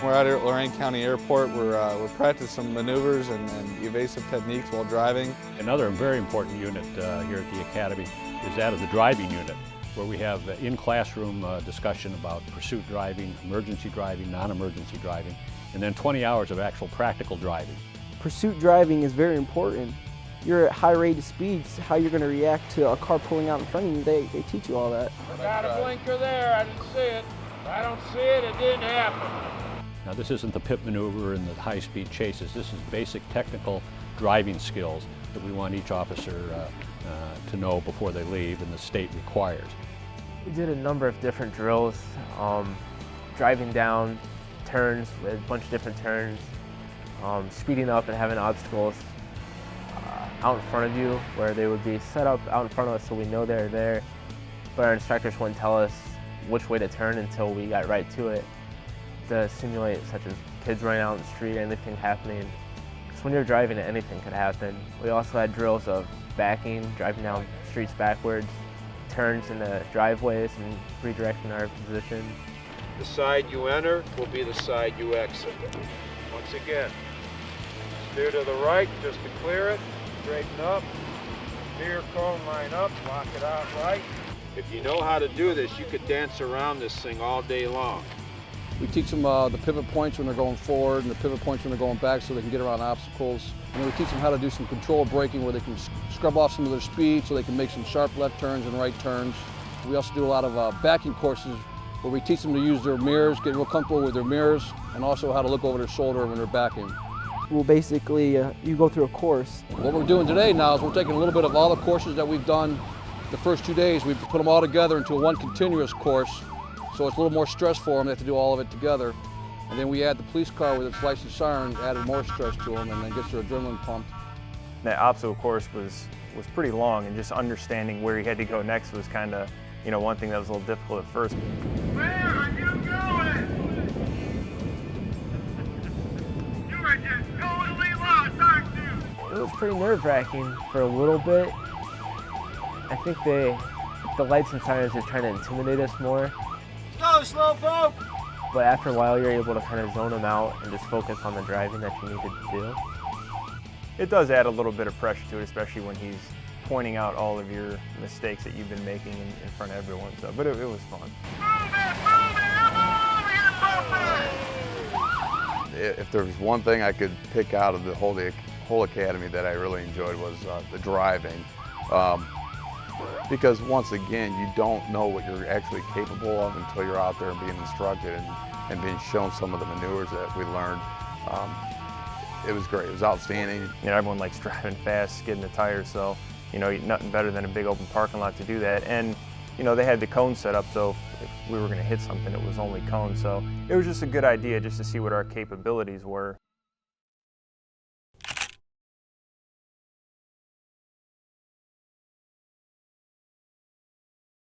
We're out here at Lorain County Airport. We're practicing some maneuvers and evasive techniques while driving. Another very important unit here at the Academy is that of the driving unit, where we have in-classroom discussion about pursuit driving, emergency driving, non-emergency driving, and then 20 hours of actual practical driving. Pursuit driving is very important. You're at high rated speeds, how you're going to react to a car pulling out in front of you, they teach you all that. Got a blinker there, I didn't see it. If I don't see it, it didn't happen. Now this isn't the pit maneuver and the high-speed chases. This is basic technical driving skills that we want each officer to know before they leave, and the state requires. We did a number of different drills, driving down turns with a bunch of different turns, speeding up and having obstacles out in front of you, where they would be set up out in front of us so we know they're there, but our instructors wouldn't tell us which way to turn until we got right to it, to simulate such as kids running out in the street, anything happening. Because when you're driving, anything could happen. We also had drills of backing, driving down streets backwards, turns in the driveways and redirecting our position. The side you enter will be the side you exit. Once again, steer to the right just to clear it, straighten up, steer cone line up, lock it out right. If you know how to do this, you could dance around this thing all day long. We teach them the pivot points when they're going forward and the pivot points when they're going back so they can get around obstacles. And then we teach them how to do some controlled braking where they can scrub off some of their speed so they can make some sharp left turns and right turns. We also do a lot of backing courses where we teach them to use their mirrors, get real comfortable with their mirrors, and also how to look over their shoulder when they're backing. Well, basically, you go through a course. What we're doing today now is we're taking a little bit of all the courses that we've done the first 2 days. We've put them all together into one continuous course, so it's a little more stress for them. They have to do all of it together. And then we add the police car with its licensed siren, added more stress to them, and then gets their adrenaline pumped. That obstacle course was pretty long, and just understanding where he had to go next was kind of, one thing that was a little difficult at first. Where are you going? You are just totally lost, aren't you? It was pretty nerve-wracking for a little bit. I think the lights and sirens are trying to intimidate us more. Go, slowpoke! But after a while, you're able to kind of zone them out and just focus on the driving that you need to do. It does add a little bit of pressure to it, especially when he's pointing out all of your mistakes that you've been making in front of everyone. So, but it was fun. Move it, I'm all over here, If there was one thing I could pick out of the whole academy that I really enjoyed was the driving. Because once again, you don't know what you're actually capable of until you're out there and being instructed and being shown some of the maneuvers that we learned. It was great, it was outstanding. Everyone likes driving fast, skidding the tires, so nothing better than a big open parking lot to do that. And they had the cone set up, so if we were going to hit something, it was only cone. So it was just a good idea just to see what our capabilities were.